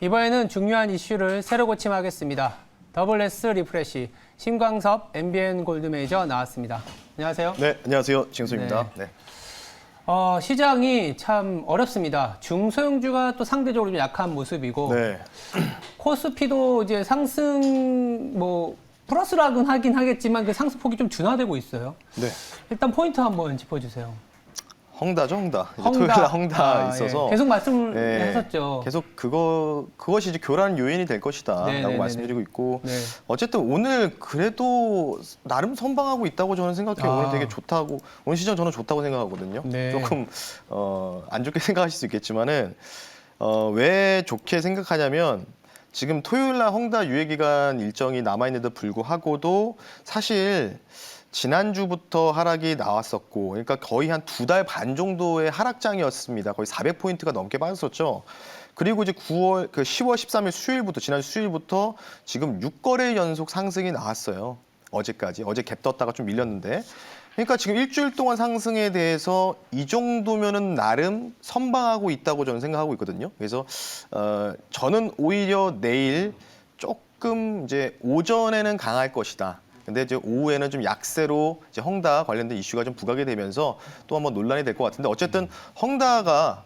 이번에는 중요한 이슈를 새로 고침하겠습니다. WS 리프레시 신광섭 MBN 골드메이저 나왔습니다. 안녕하세요. 네, 안녕하세요. 진수입니다. 네. 시장이 참 어렵습니다. 중소형주가 또 상대적으로 좀 약한 모습이고 네. 코스피도 이제 상승 플러스라고는 하긴 하겠지만 그 상승폭이 좀 둔화되고 있어요. 네. 일단 포인트 한번 짚어주세요. 헝다죠, 헝다. 토요일 날 헝다 있어서 예. 계속 말씀을 하셨죠. 계속 그것이 이제 교란 요인이 될 것이다라고 말씀드리고 있고 어쨌든 오늘 그래도 나름 선방하고 있다고 저는 생각해요. 오늘 되게 좋다고 오늘 시장 저는 좋다고 생각하거든요. 조금 안 좋게 생각하실 수 있겠지만은 왜 좋게 생각하냐면 지금 토요일 날 헝다 유예 기간 일정이 남아 있는데도 불구하고도 사실 지난주부터 하락이 나왔었고, 그러니까 거의 한 2달 반 정도의 하락장이었습니다. 거의 400포인트가 넘게 빠졌었죠. 그리고 이제 10월 13일 수요일부터, 지난주 수요일부터 지금 6거래 연속 상승이 나왔어요. 어제까지. 어제 갭 떴다가 좀 밀렸는데. 그러니까 지금 일주일 동안 상승에 대해서 이 정도면은 나름 선방하고 있다고 저는 생각하고 있거든요. 그래서 저는 오히려 내일 조금 이제 오전에는 강할 것이다. 근데 이제 오후에는 좀 약세로 이제 헝다 관련된 이슈가 좀 부각이 되면서 또 한번 논란이 될 것 같은데 어쨌든 헝다가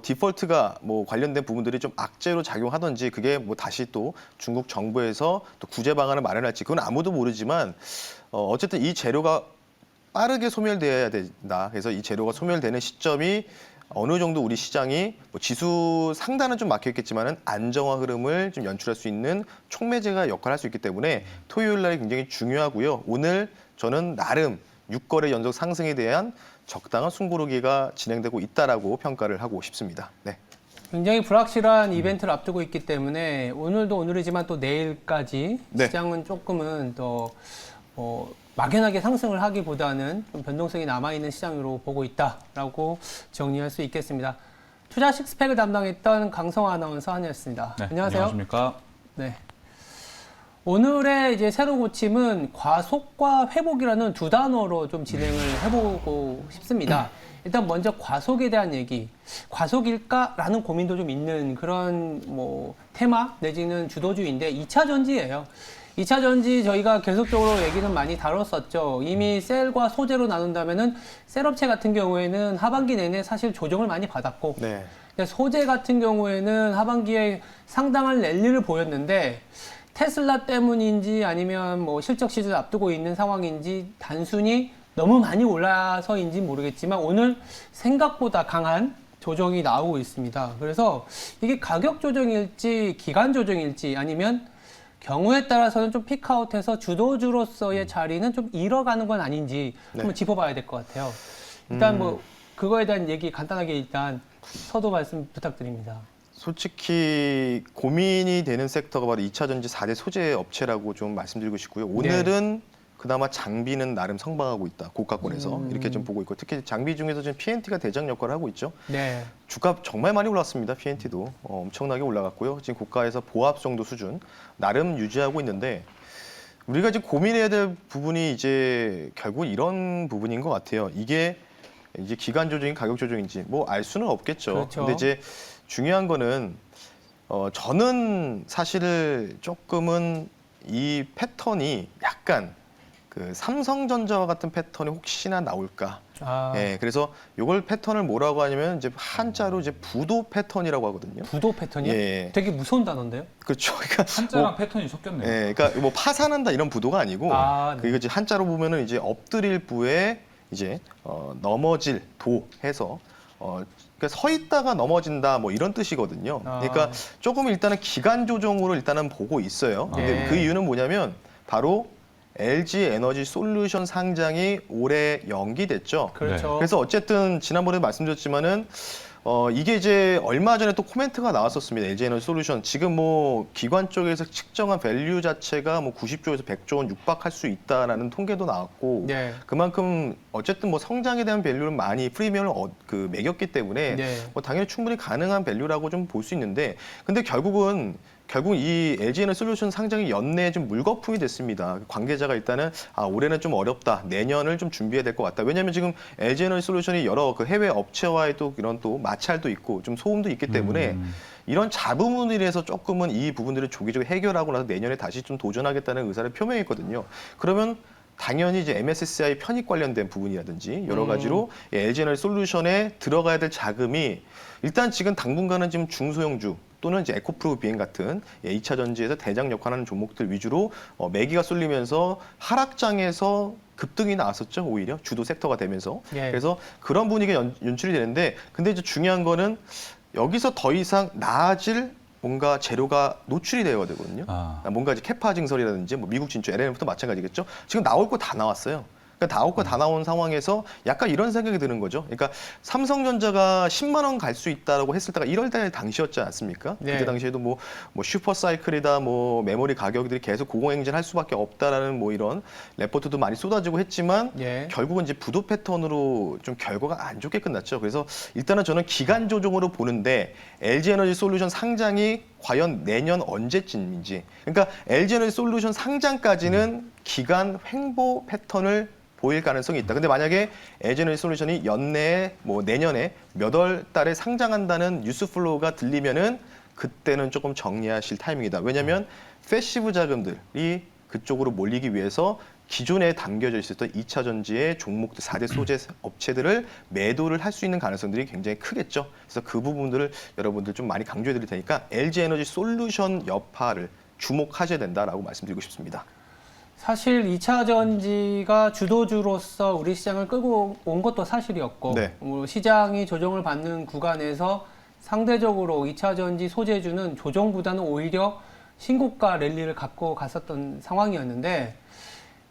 디폴트가 관련된 부분들이 좀 악재로 작용하든지 그게 다시 또 중국 정부에서 또 구제 방안을 마련할지 그건 아무도 모르지만 어쨌든 이 재료가 빠르게 소멸돼야 된다. 그래서 이 재료가 소멸되는 시점이 어느 정도 우리 시장이 지수 상단은 좀 막혀있겠지만은 안정화 흐름을 좀 연출할 수 있는 촉매제가 역할을 할 수 있기 때문에 토요일 날이 굉장히 중요하고요. 오늘 저는 나름 6거래 연속 상승에 대한 적당한 숨고르기가 진행되고 있다라고 평가를 하고 싶습니다. 네. 굉장히 불확실한 이벤트를 앞두고 있기 때문에 오늘도 오늘이지만 또 내일까지 시장은 조금은 더 막연하게 상승을 하기보다는 좀 변동성이 남아있는 시장으로 보고 있다라고 정리할 수 있겠습니다. 투자 식스팩을 담당했던 강성화 아나운서 한이었습니다. 네, 안녕하세요. 안녕하십니까. 네. 오늘의 이제 새로 고침은 과속과 회복이라는 두 단어로 좀 진행을 해보고 싶습니다. 일단 먼저 과속에 대한 얘기, 과속일까라는 고민도 좀 있는 그런 테마 내지는 주도주의인데 2차 전지예요. 2차 전지 저희가 계속적으로 얘기는 많이 다뤘었죠. 이미 셀과 소재로 나눈다면은 셀 업체 같은 경우에는 하반기 내내 사실 조정을 많이 받았고, 근데 소재 같은 경우에는 하반기에 상당한 랠리를 보였는데 테슬라 때문인지 아니면 실적 시즌을 앞두고 있는 상황인지 단순히 너무 많이 올라서인지 모르겠지만 오늘 생각보다 강한 조정이 나오고 있습니다. 그래서 이게 가격 조정일지 기간 조정일지 아니면 경우에 따라서는 좀 피크아웃해서 주도주로서의 자리는 좀 잃어가는 건 아닌지 한번 짚어봐야 될 것 같아요. 일단 그거에 대한 얘기 간단하게 일단 서도 말씀 부탁드립니다. 솔직히 고민이 되는 섹터가 바로 2차 전지 4대 소재 업체라고 좀 말씀드리고 싶고요. 오늘은 그나마 장비는 나름 성방하고 있다. 고가권에서 이렇게 좀 보고 있고 특히 장비 중에서 지금 PNT가 대장 역할을 하고 있죠. 주가 정말 많이 올랐습니다. PNT도 엄청나게 올라갔고요. 지금 고가에서 보합 정도 수준 나름 유지하고 있는데 우리가 지금 고민해야 될 부분이 이제 결국 이런 부분인 것 같아요. 이게 이제 기간 조정인 가격 조정인지 알 수는 없겠죠. 근데 이제 중요한 거는 저는 사실 조금은 이 패턴이 약간 그 삼성전자와 같은 패턴이 혹시나 나올까? 그래서 이걸 패턴을 뭐라고 하냐면 이제 한자로 이제 부도 패턴이라고 하거든요. 부도 패턴이요? 되게 무서운 단어인데요? 그렇죠. 그러니까 한자랑 패턴이 섞였네요. 그러니까 파산한다 이런 부도가 아니고 이거 이제 한자로 보면은 이제 엎드릴 부에 이제 넘어질 도 해서 그러니까 서 있다가 넘어진다 이런 뜻이거든요. 그러니까 조금 일단은 기간 조정으로 일단은 보고 있어요. 근데 그 이유는 뭐냐면 바로 LG 에너지 솔루션 상장이 올해 연기됐죠. 그래서 어쨌든 지난번에 말씀드렸지만은 이게 이제 얼마 전에 또 코멘트가 나왔었습니다. LG 에너지 솔루션 지금 기관 쪽에서 측정한 밸류 자체가 90조에서 100조 원 육박할 수 있다라는 통계도 나왔고 그만큼 어쨌든 성장에 대한 밸류를 많이 프리미엄을 매겼기 때문에 당연히 충분히 가능한 밸류라고 좀 볼 수 있는데 근데 결국 이 LG 에너지 솔루션 상장이 연내에 좀 물거품이 됐습니다. 관계자가 일단은 올해는 좀 어렵다. 내년을 좀 준비해야 될 것 같다. 왜냐하면 지금 LG 에너지 솔루션이 여러 해외 업체와의 또 이런 또 마찰도 있고 좀 소음도 있기 때문에 이런 자부문에 대해서 조금은 이 부분들을 조기적으로 해결하고 나서 내년에 다시 좀 도전하겠다는 의사를 표명했거든요. 그러면 당연히 이제 MSCI 편입 관련된 부분이라든지 여러 가지로 LG에너지솔루션에 들어가야 될 자금이 일단 지금 당분간은 지금 중소형주 또는 이제 에코프로 비행 같은 2차 전지에서 대장 역할하는 종목들 위주로 매기가 쏠리면서 하락장에서 급등이 나왔었죠. 오히려 주도 섹터가 되면서. 예. 그래서 그런 분위기가 연출이 되는데 근데 이제 중요한 거는 여기서 더 이상 나아질 뭔가 재료가 노출이 되어야 되거든요. 뭔가 이제 캐파 증설이라든지 뭐 미국 진출, LNF도 마찬가지겠죠. 지금 나올 거 다 나왔어요. 그러니까 나올 거 다 나온 상황에서 약간 이런 생각이 드는 거죠. 그러니까 삼성전자가 10만 원 갈 수 있다라고 했을 때가 1월 달 당시였지 않습니까? 네. 그때 당시에도 뭐 슈퍼 사이클이다, 뭐 메모리 가격들이 계속 고공행진할 수밖에 없다라는 뭐 이런 레포트도 많이 쏟아지고 했지만 예. 결국은 이제 부도 패턴으로 좀 결과가 안 좋게 끝났죠. 그래서 일단은 저는 기간 조정으로 보는데 LG에너지솔루션 상장이 과연 내년 언제쯤인지. 그러니까 LG에너지솔루션 상장까지는 기간 횡보 패턴을 보일 가능성이 있다. 근데 만약에 LG에너지솔루션이 연내에 뭐 내년에 몇 월 달에 상장한다는 뉴스 플로우가 들리면은 그때는 조금 정리하실 타이밍이다. 왜냐하면 패시브 자금들이 그쪽으로 몰리기 위해서 기존에 담겨져 있었던 2차 전지의 종목들 4대 소재 업체들을 매도를 할 수 있는 가능성들이 굉장히 크겠죠. 그래서 그 부분들을 여러분들 좀 많이 강조해 드릴 테니까 LG에너지솔루션 여파를 주목하셔야 된다라고 말씀드리고 싶습니다. 사실 2차 전지가 주도주로서 우리 시장을 끌고 온 것도 사실이었고 네. 시장이 조정을 받는 구간에서 상대적으로 2차 전지 소재주는 조정보다는 오히려 신고가 랠리를 갖고 갔었던 상황이었는데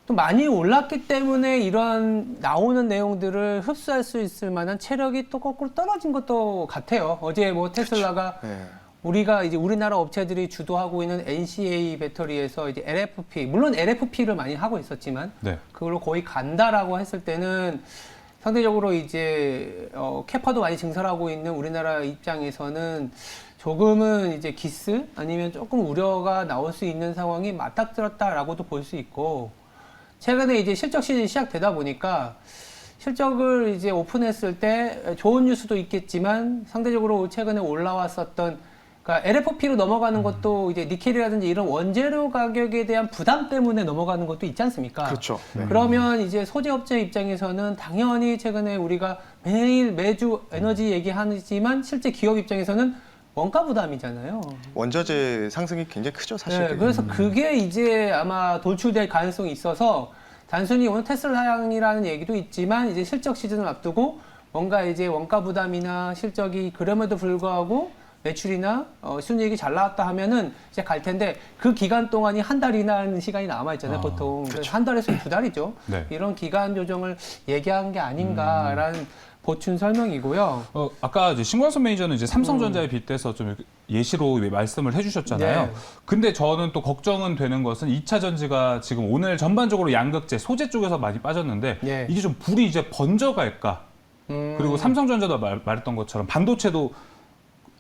또 많이 올랐기 때문에 이런 나오는 내용들을 흡수할 수 있을 만한 체력이 또 거꾸로 떨어진 것도 같아요. 어제 뭐 테슬라가 네. 우리가 이제 우리나라 업체들이 주도하고 있는 NCA 배터리에서 이제 LFP, 물론 LFP를 많이 하고 있었지만 네. 그걸로 거의 간다라고 했을 때는 상대적으로 이제 캐파도 많이 증설하고 있는 우리나라 입장에서는 조금은 이제 기스 아니면 조금 우려가 나올 수 있는 상황이 맞닥뜨렸다라고도 볼 수 있고 최근에 이제 실적 시즌이 시작되다 보니까 실적을 이제 오픈했을 때 좋은 뉴스도 있겠지만 상대적으로 최근에 올라왔었던 그러니까 LFP로 넘어가는 것도 이제 니켈이라든지 이런 원재료 가격에 대한 부담 때문에 넘어가는 것도 있지 않습니까? 그렇죠. 네. 그러면 이제 소재업체 입장에서는 당연히 최근에 우리가 매주 에너지 얘기하지만 실제 기업 입장에서는 원가 부담이잖아요. 원자재 상승이 굉장히 크죠, 사실. 네, 그래서 그게 이제 아마 돌출될 가능성이 있어서 단순히 오늘 테슬라향이라는 얘기도 있지만 이제 실적 시즌을 앞두고 뭔가 이제 원가 부담이나 실적이 그럼에도 불구하고 매출이나 순이익이 잘 나왔다 하면은 이제 갈 텐데 그 기간 동안이 한 달이나 하는 시간이 남아 있잖아요, 보통. 그래서 한 달에서 2달이죠. 네. 이런 기간 조정을 얘기한 게 아닌가라는 보충 설명이고요. 아까 이제 신광선 매니저는 이제 삼성전자에 빗대서 좀 예시로 말씀을 해주셨잖아요. 네. 근데 저는 또 걱정은 되는 것은 2차 전지가 지금 오늘 전반적으로 양극재, 소재 쪽에서 많이 빠졌는데 네. 이게 좀 불이 이제 번져갈까? 그리고 삼성전자도 말했던 것처럼 반도체도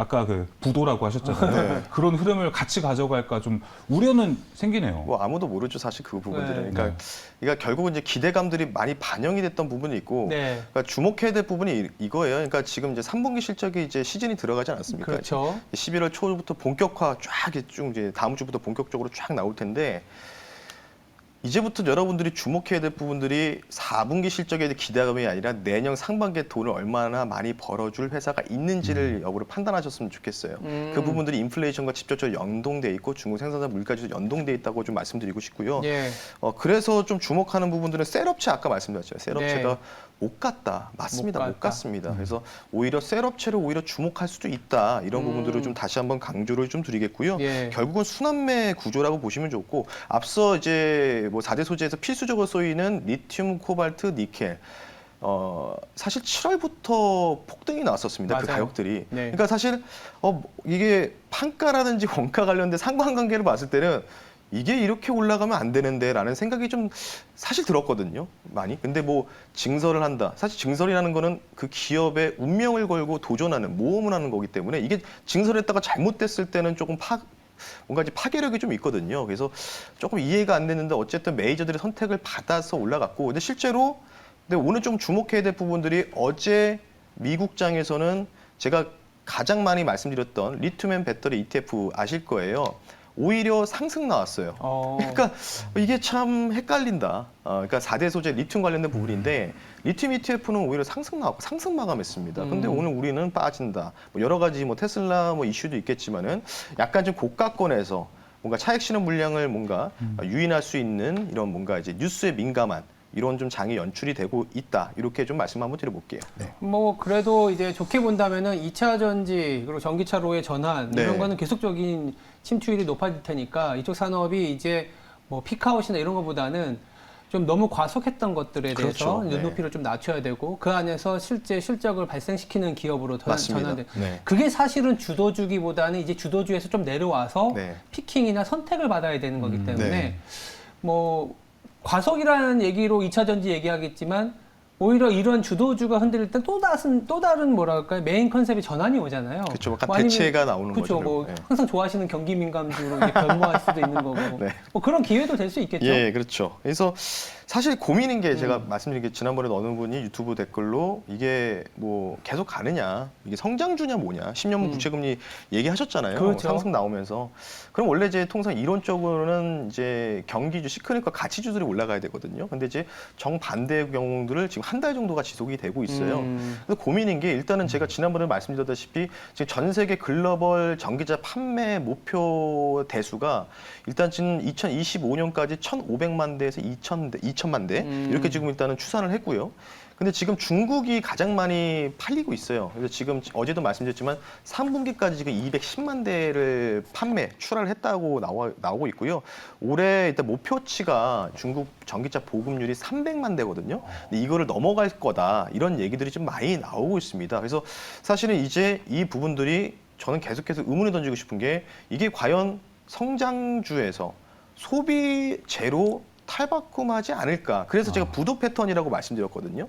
아까 그 부도라고 하셨잖아요. 네. 그런 흐름을 같이 가져갈까 좀 우려는 생기네요. 뭐 아무도 모르죠, 사실 그 부분들은. 네. 그러니까 결국은 이제 기대감들이 많이 반영이 됐던 부분이 있고, 네. 그러니까 주목해야 될 부분이 이거예요. 그러니까 지금 이제 3분기 실적이 이제 시즌이 들어가지 않았습니까? 그렇죠. 11월 초부터 본격화 쫙 이제 다음 주부터 본격적으로 쫙 나올 텐데. 이제부터 여러분들이 주목해야 될 부분들이 4분기 실적에 대한 기대감이 아니라 내년 상반기에 돈을 얼마나 많이 벌어줄 회사가 있는지를 여부를 판단하셨으면 좋겠어요. 그 부분들이 인플레이션과 직접적으로 연동돼 있고 중국 생산자 물가지수 연동돼 있다고 좀 말씀드리고 싶고요. 예. 그래서 좀 주목하는 부분들은 셀업체 아까 말씀드렸죠. 셀업체가 네. 못 갔다. 맞습니다. 못 못 갔다. 갔습니다. 그래서 오히려 셀업체를 오히려 주목할 수도 있다. 이런 부분들을 좀 다시 한번 강조를 좀 드리겠고요. 예. 결국은 순환매 구조라고 보시면 좋고 앞서 이제 뭐 4대 소재에서 필수적으로 쓰이는 리튬, 코발트, 니켈. 사실 7월부터 폭등이 나왔었습니다. 그 맞아요. 가격들이. 네. 그러니까 사실 이게 판가라든지 원가 관련된 상관관계를 봤을 때는 이게 이렇게 올라가면 안 되는데라는 생각이 좀 사실 들었거든요. 많이. 근데 뭐 증설을 한다. 사실 증설이라는 거는 그 기업의 운명을 걸고 도전하는 모험을 하는 거기 때문에 이게 증설했다가 잘못됐을 때는 조금 뭔가 이제 파괴력이 좀 있거든요. 그래서 조금 이해가 안 됐는데 어쨌든 메이저들의 선택을 받아서 올라갔고 근데 실제로 근데 오늘 좀 주목해야 될 부분들이 어제 미국장에서는 제가 가장 많이 말씀드렸던 리튬 배터리 ETF 아실 거예요. 오히려 상승 나왔어요. 그러니까 이게 참 헷갈린다. 그러니까 4대 소재 리튬 관련된 부분인데 리튬 ETF는 오히려 상승 나왔고 상승 마감했습니다. 근데 오늘 우리는 빠진다. 뭐 여러 가지 뭐 테슬라 뭐 이슈도 있겠지만은 약간 좀 고가권에서 뭔가 차익 실현 물량을 뭔가 유인할 수 있는 이런 뭔가 이제 뉴스에 민감한 이런 좀 장이 연출이 되고 있다. 이렇게 좀 말씀 한번 드려볼게요. 네. 뭐 그래도 이제 좋게 본다면은 2차 전지 그리고 전기차로의 전환 네. 이런 거는 계속적인 침투율이 높아질 테니까 이쪽 산업이 이제 뭐 피크아웃이나 이런 것보다는 좀 너무 과속했던 것들에 대해서 그렇죠. 눈높이를 좀 낮춰야 되고 그 안에서 실제 실적을 발생시키는 기업으로 전환돼. 네. 그게 사실은 주도주기보다는 이제 주도주에서 좀 내려와서 네. 피킹이나 선택을 받아야 되는 거기 때문에 네. 뭐 과속이라는 얘기로 2차 전지 얘기하겠지만 오히려 이런 주도주가 흔들릴 때 또 다른 뭐랄까요 메인 컨셉의 전환이 오잖아요. 그렇죠. 약간 뭐 아니면 대체가 나오는 그렇죠. 거죠. 뭐 네. 항상 좋아하시는 경기 민감주로 이제 변모할 수도 있는 거고. 네. 뭐 그런 기회도 될 수 있겠죠. 예, 그렇죠. 그래서 사실 고민인 게 제가 말씀드린 게 지난번에 어느 분이 유튜브 댓글로 이게 뭐 계속 가느냐, 이게 성장주냐 뭐냐, 10년물 부채금리 얘기하셨잖아요. 그렇죠. 상승 나오면서. 그럼 원래 이제 통상 이론적으로는 이제 경기주, 시크릿과 가치주들이 올라가야 되거든요. 근데 이제 정반대의 경우들을 지금 한 달 정도가 지속이 되고 있어요. 그래서 고민인 게 일단은 제가 지난번에 말씀드렸다시피 지금 전 세계 글로벌 전기차 판매 목표 대수가 일단 지금 2025년까지 1,500만 대에서 2,000만 대 이렇게 지금 일단은 추산을 했고요. 근데 지금 중국이 가장 많이 팔리고 있어요. 그래서 지금 어제도 말씀드렸지만 3분기까지 지금 210만 대를 출하를 했다고 나오고 있고요. 올해 일단 목표치가 중국 전기차 보급률이 300만 대거든요. 근데 이거를 넘어갈 거다 이런 얘기들이 좀 많이 나오고 있습니다. 그래서 사실은 이제 이 부분들이 저는 계속해서 의문을 던지고 싶은 게 이게 과연 성장주에서 소비재로 탈바꿈하지 않을까. 그래서 제가 부도 패턴이라고 말씀드렸거든요.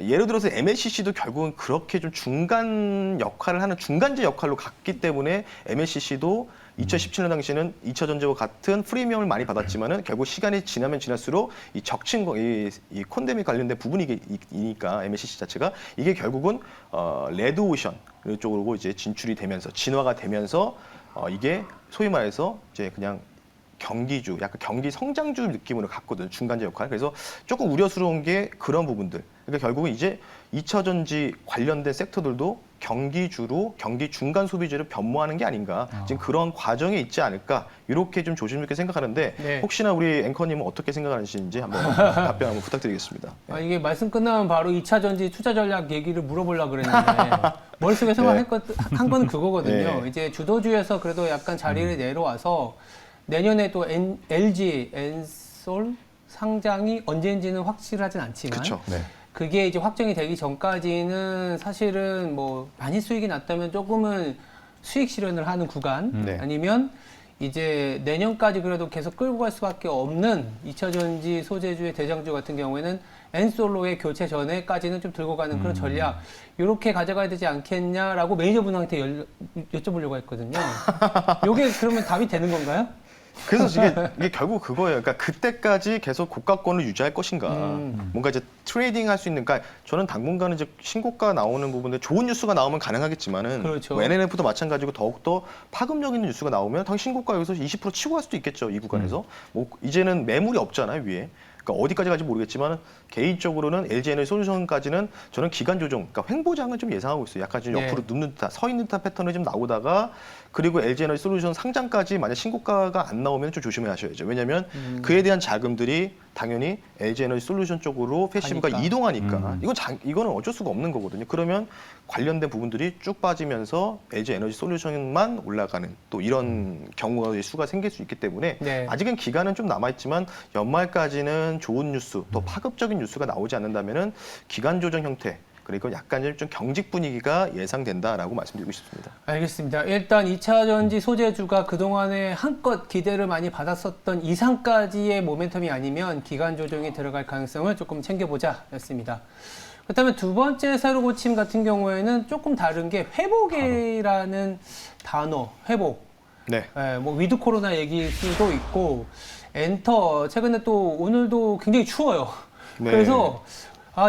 예를 들어서 MLCC도 결국은 그렇게 좀 중간 역할을 하는 중간재 역할로 갔기 때문에 MLCC도 2017년 당시에는 2차 전지와 같은 프리미엄을 많이 받았지만은 결국 시간이 지나면 지날수록 이 이 콘데믹 관련된 부분이니까 MLCC 자체가 이게 결국은 레드오션 쪽으로 이제 진출이 되면서 진화가 되면서 이게 소위 말해서 이제 그냥 경기주, 약간 경기 성장주 느낌으로 갔거든요. 중간재 역할. 그래서 조금 우려스러운 게 그런 부분들. 그러니까 결국은 이제 2차 전지 관련된 섹터들도 경기주로 경기 중간 소비재로 변모하는 게 아닌가. 지금 그런 과정에 있지 않을까. 이렇게 좀 조심스럽게 생각하는데 네. 혹시나 우리 앵커님은 어떻게 생각하시는지 한번 답변 한번 부탁드리겠습니다. 이게 말씀 끝나면 바로 2차 전지 투자 전략 얘기를 물어보려고 그랬는데 머릿속에 생각한 건 그거거든요. 네. 이제 주도주에서 그래도 약간 자리를 내려와서 내년에 또 LG, 엔솔 상장이 언제인지는 확실하진 않지만 그렇죠. 네. 그게 이제 확정이 되기 전까지는 사실은 뭐 많이 수익이 났다면 조금은 수익 실현을 하는 구간 네. 아니면 이제 내년까지 그래도 계속 끌고 갈 수밖에 없는 2차 전지 소재주의 대장주 같은 경우에는 엔솔로의 교체 전에까지는 좀 들고 가는 그런 전략 이렇게 가져가야 되지 않겠냐라고 매니저분한테 여쭤보려고 했거든요. 이게 그러면 답이 되는 건가요? 그래서 이게 결국 그거예요. 그러니까 그때까지 계속 고가권을 유지할 것인가. 뭔가 이제 트레이딩 할 수 있는, 그러니까 저는 당분간은 이제 신고가 나오는 부분들 좋은 뉴스가 나오면 가능하겠지만은 그렇죠. 뭐 NNF도 마찬가지고 더욱더 파급력 있는 뉴스가 나오면 당연히 신고가 여기서 20% 치고 갈 수도 있겠죠. 이 구간에서. 뭐 이제는 매물이 없잖아요, 위에. 그러니까 어디까지 갈지 모르겠지만 개인적으로는 LG에너지 솔루션까지는 저는 기간 조정, 그러니까 횡보장을 좀 예상하고 있어요. 약간 좀 옆으로 눕는 듯한, 서 있는 듯한 패턴이 좀 나오다가 그리고 LG에너지 솔루션 상장까지 만약 신고가가 안 나오면 좀 조심하셔야죠. 왜냐하면 그에 대한 자금들이 당연히 LG에너지 솔루션 쪽으로 패시브가 가니까. 이동하니까 이거는 어쩔 수가 없는 거거든요. 그러면 관련된 부분들이 쭉 빠지면서 LG에너지 솔루션만 올라가는 또 이런 경우의 수가 생길 수 있기 때문에 네. 아직은 기간은 좀 남아있지만 연말까지는 좋은 뉴스 또 파급적인 뉴스가 나오지 않는다면은 기간 조정 형태 그리고 약간 좀 경직 분위기가 예상된다라고 말씀드리고 싶습니다. 알겠습니다. 일단 2차 전지 소재주가 그동안에 한껏 기대를 많이 받았었던 이상까지의 모멘텀이 아니면 기간 조정이 들어갈 가능성을 조금 챙겨보자 였습니다. 그렇다면 두 번째 새로 고침 같은 경우에는 조금 다른 게 회복이라는 단어, 회복. 네. 뭐 위드 코로나 얘기일 수도 있고 엔터 최근에 또 오늘도 굉장히 추워요. 네. 그래서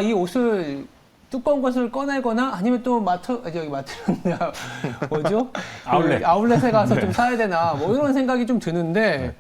이 옷을 두꺼운 것을 꺼내거나 아니면 또 마트는 뭐죠? 아울렛. 그 아울렛에 가서 좀 사야 되나 뭐 이런 생각이 좀 드는데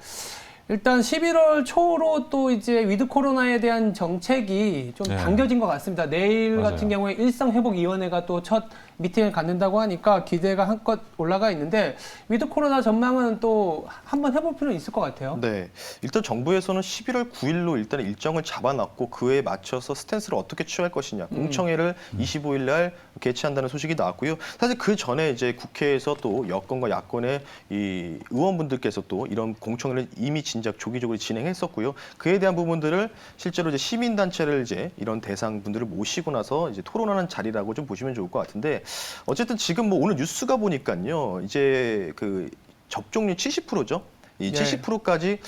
일단 11월 초로 또 이제 위드 코로나에 대한 정책이 좀 당겨진 것 같습니다. 내일 맞아요. 같은 경우에 일상회복위원회가 또 첫 미팅을 갖는다고 하니까 기대가 한껏 올라가 있는데 위드 코로나 전망은 또 한번 해볼 필요는 있을 것 같아요. 네, 일단 정부에서는 11월 9일로 일단 일정을 잡아놨고 그에 맞춰서 스탠스를 어떻게 취할 것이냐 공청회를 25일 날 개최한다는 소식이 나왔고요. 사실 그 전에 이제 국회에서 또 여권과 야권의 이 의원분들께서 또 이런 공청회를 이미 진작 조기적으로 진행했었고요. 그에 대한 부분들을 실제로 이제 시민단체를 이제 이런 대상분들을 모시고 나서 이제 토론하는 자리라고 좀 보시면 좋을 것 같은데 어쨌든 지금 뭐 오늘 뉴스가 보니까요. 이제 그 접종률 70%죠. 이 70%까지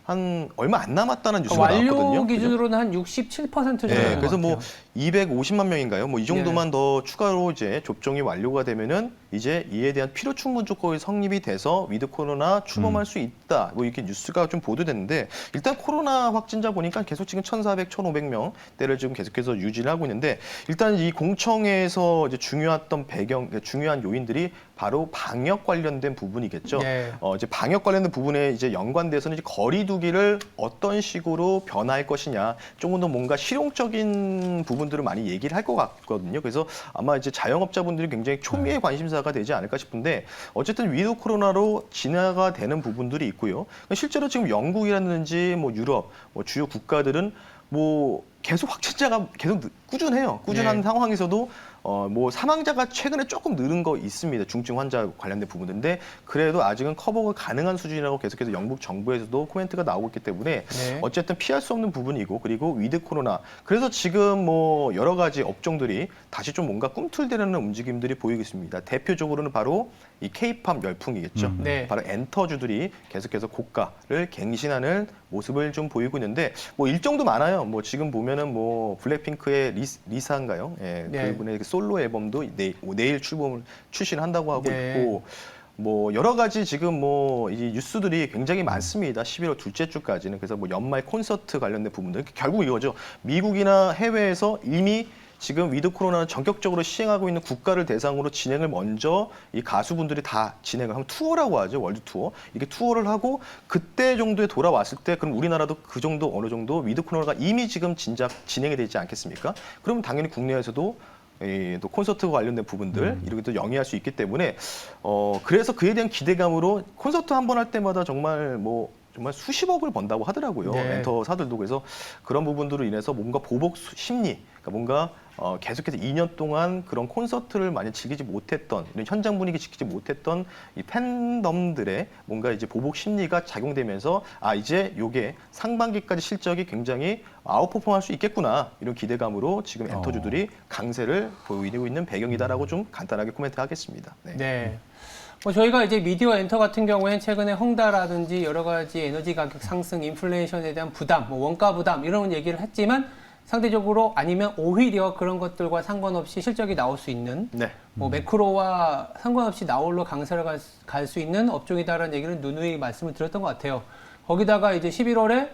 한 얼마 안 남았다는 뉴스가 완료 나왔거든요. 기준으로는 한 67% 정도 네, 되는 그래서 것 뭐 같아요. 250만 명인가요? 뭐 이 정도만 더 추가로 이제 접종이 완료가 되면은 이제 이에 대한 필요 충분 조건이 성립이 돼서 위드 코로나 출범할 수 있다. 뭐 이렇게 뉴스가 좀 보도됐는데 일단 코로나 확진자 보니까 계속 지금 1,400, 1,500명대를 지금 계속해서 유지를 하고 있는데 일단 이 공청회에서 이제 중요했던 중요한 요인들이 바로 방역 관련된 부분이겠죠. 네. 이제 방역 관련된 부분에 이제 연관돼서는 이제 거리두기를 어떤 식으로 변화할 것이냐, 조금 더 뭔가 실용적인 부분들을 많이 얘기를 할 것 같거든요. 그래서 아마 이제 자영업자분들이 굉장히 초미의 관심사가 되지 않을까 싶은데 어쨌든 위드 코로나로 진화가 되는 부분들이 있고요. 실제로 지금 영국이라든지 뭐 유럽, 뭐 주요 국가들은 뭐 계속 확진자가 계속 꾸준해요. 꾸준한 상황에서도 뭐 사망자가 최근에 조금 늘은 거 있습니다. 중증 환자 관련된 부분인데 그래도 아직은 커버가 가능한 수준이라고 계속해서 영국 정부에서도 코멘트가 나오고 있기 때문에 어쨌든 피할 수 없는 부분이고 그리고 위드 코로나 그래서 지금 뭐 여러 가지 업종들이 다시 좀 뭔가 꿈틀대는 움직임들이 보이고 있습니다. 대표적으로는 바로 이 K-팝 열풍이겠죠. 바로 엔터주들이 계속해서 고가를 갱신하는 모습을 좀 보이고 있는데 뭐 일정도 많아요. 뭐 지금 보면은 뭐 블랙핑크의 리사인가요? 예, 그분의 솔로 앨범도 내일 출시를 한다고 하고 있고 뭐 여러 가지 지금 뭐 이 뉴스들이 굉장히 많습니다. 11월 둘째 주까지는 그래서 뭐 연말 콘서트 관련된 부분들 결국 이거죠. 미국이나 해외에서 이미 지금 위드 코로나는 전격적으로 시행하고 있는 국가를 대상으로 진행을 먼저 이 가수분들이 다 진행을 하면 투어라고 하죠. 월드 투어. 이렇게 투어를 하고 그때 정도에 돌아왔을 때 그럼 우리나라도 그 정도 어느 정도 위드 코로나가 이미 지금 진작 진행이 되지 않겠습니까? 그러면 당연히 국내에서도 또 콘서트 관련된 부분들 이렇게 또 영위할 수 있기 때문에 그래서 그에 대한 기대감으로 콘서트 한 번 할 때마다 정말 수십억을 번다고 하더라고요. 엔터사들도. 그래서 그런 부분들로 인해서 뭔가 보복 심리, 그러니까 뭔가 계속해서 2년 동안 그런 콘서트를 많이 즐기지 못했던, 이런 현장 분위기 지키지 못했던 이 팬덤들의 뭔가 이제 보복 심리가 작용되면서 이제 요게 상반기까지 실적이 굉장히 아웃퍼폼할 수 있겠구나 이런 기대감으로 지금 엔터주들이 강세를 보이고 있는 배경이다라고 좀 간단하게 코멘트하겠습니다. 네. 뭐 저희가 이제 미디어 엔터 같은 경우에는 최근에 헝다라든지 여러 가지 에너지 가격 상승, 인플레이션에 대한 부담, 뭐 원가 부담 이런 얘기를 했지만 상대적으로 아니면 오히려 그런 것들과 상관없이 실적이 나올 수 있는 뭐 매크로와 상관없이 나홀로 강세를 갈 수 있는 업종이다라는 얘기를 누누이 말씀을 드렸던 것 같아요. 거기다가 이제 11월에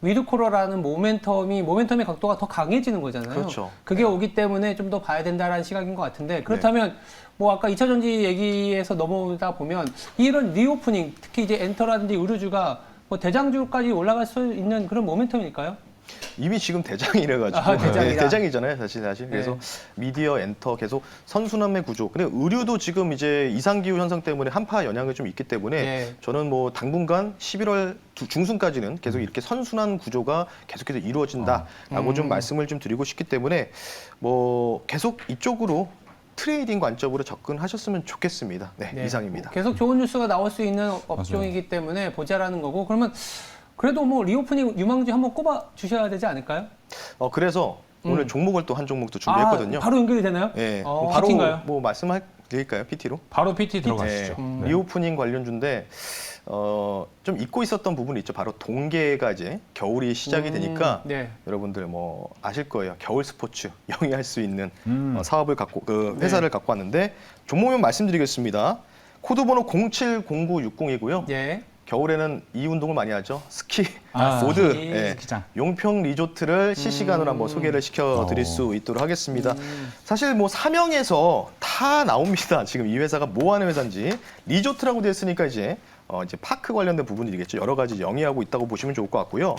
위드 코로나라는 모멘텀의 각도가 더 강해지는 거잖아요. 그렇죠. 그게 오기 때문에 좀 더 봐야 된다라는 시각인 것 같은데 그렇다면 뭐 아까 2차 전지 얘기에서 넘어오다 보면 이런 리오프닝 특히 이제 엔터라든지 의류주가 뭐 대장주까지 올라갈 수 있는 그런 모멘텀일까요? 이미 지금 대장이래가지고 대장이잖아요, 사실. 그래서 미디어 엔터 계속 선순환의 구조. 근데 의류도 지금 이제 이상기후 현상 때문에 한파 영향이 좀 있기 때문에 저는 뭐 당분간 11월 중순까지는 계속 이렇게 선순환 구조가 계속해서 이루어진다라고 좀 말씀을 좀 드리고 싶기 때문에 뭐 계속 이쪽으로 트레이딩 관점으로 접근하셨으면 좋겠습니다. 이상입니다. 계속 좋은 뉴스가 나올 수 있는 업종이기 때문에 보자라는 거고 그러면 그래도 뭐 리오프닝 유망주 한번 꼽아 주셔야 되지 않을까요? 그래서 오늘 종목을 또 한 종목 또 준비했거든요. 바로 연결이 되나요? 네. 바로 PT인가요? 뭐 말씀할 드릴까요? PT로? 바로 PT 들어가시죠. 리오프닝 관련주인데 좀 잊고 있었던 부분이 있죠. 바로 동계가 이제 겨울이 시작이 되니까 여러분들 뭐 아실 거예요. 겨울 스포츠 영위할 수 있는 사업을 회사를 갖고 왔는데 종목명 말씀드리겠습니다. 코드번호 070960이고요. 겨울에는 이 운동을 많이 하죠. 스키, 아, 보드, 스키. 예. 스키장. 용평 리조트를 실시간으로 한번 소개를 시켜드릴 수 있도록 하겠습니다. 사실 뭐 사명에서 다 나옵니다. 지금 이 회사가 뭐 하는 회사인지. 리조트라고 되어 있으니까 이제 파크 관련된 부분이겠죠. 여러 가지 영위하고 있다고 보시면 좋을 것 같고요.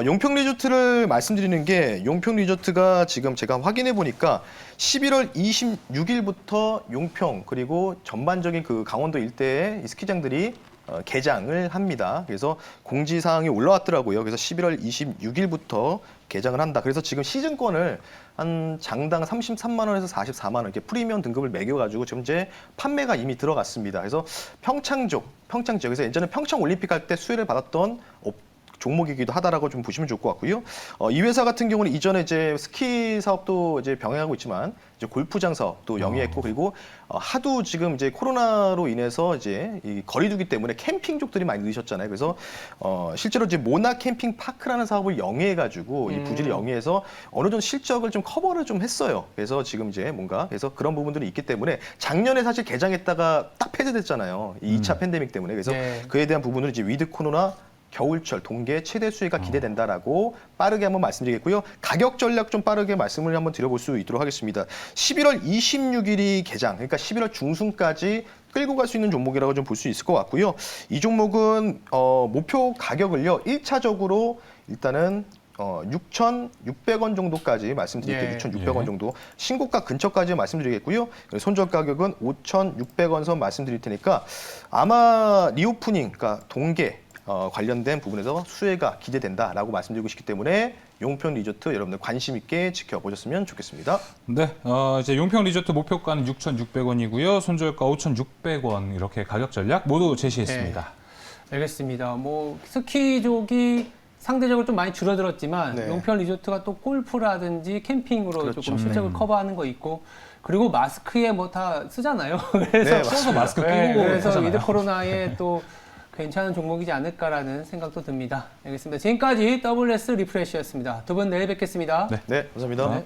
용평 리조트를 말씀드리는 게 용평 리조트가 지금 제가 확인해 보니까 11월 26일부터 용평 그리고 전반적인 그 강원도 일대의 이 스키장들이 개장을 합니다. 그래서 공지사항이 올라왔더라고요. 그래서 11월 26일부터 개장을 한다. 그래서 지금 시즌권을 한 장당 33만 원에서 44만 원 이렇게 프리미엄 등급을 매겨가지고 지금 이제 판매가 이미 들어갔습니다. 그래서 평창 지역에서 예전에 평창 올림픽 할 때 수혜를 받았던 종목이기도 하다라고 좀 보시면 좋을 것 같고요. 이 회사 같은 경우는 이전에 이제 스키 사업도 이제 병행하고 있지만 이제 골프장 사업도 영위했고 그리고 하도 지금 이제 코로나로 인해서 이제 이 거리두기 때문에 캠핑족들이 많이 늘으셨잖아요. 그래서 실제로 이제 모나 캠핑 파크라는 사업을 영위해가지고 이 부지를 영위해서 어느 정도 실적을 좀 커버를 좀 했어요. 그래서 지금 이제 뭔가 그래서 그런 부분들이 있기 때문에 작년에 사실 개장했다가 딱 폐쇄됐잖아요. 이 2차 팬데믹 때문에 그래서 네. 그에 대한 부분을 이제 위드 코로나 겨울철 동계 최대 수혜가 기대된다라고 빠르게 한번 말씀드리겠고요. 가격 전략 좀 빠르게 말씀을 한번 드려볼 수 있도록 하겠습니다. 11월 26일이 개장, 그러니까 11월 중순까지 끌고 갈 수 있는 종목이라고 좀 볼 수 있을 것 같고요. 이 종목은 목표 가격을요. 1차적으로 일단은 6,600원 정도까지 말씀드릴게요. 예. 6,600원 예. 정도. 신고가 근처까지 말씀드리겠고요. 손절 가격은 5,600원 선 말씀드릴 테니까 아마 리오프닝, 그러니까 동계 관련된 부분에서 수혜가 기대된다라고 말씀드리고 싶기 때문에 용평 리조트 여러분들 관심 있게 지켜보셨으면 좋겠습니다. 네, 이제 용평 리조트 목표가는 6,600원이고요. 손절가 5,600원 이렇게 가격 전략 모두 제시했습니다. 네. 알겠습니다. 뭐 스키족이 상대적으로 좀 많이 줄어들었지만 네. 용평 리조트가 또 골프라든지 캠핑으로 그렇죠. 조금 실적을 커버하는 거 있고 그리고 마스크에 뭐 다 쓰잖아요. 그래서 네, 써서 마스크 끼고 네, 그래서 하잖아요. 위드 코로나에 또 괜찮은 종목이지 않을까라는 생각도 듭니다. 알겠습니다. 지금까지 WS 리프레시였습니다. 두 분 내일 뵙겠습니다. 네. 네, 감사합니다. 네.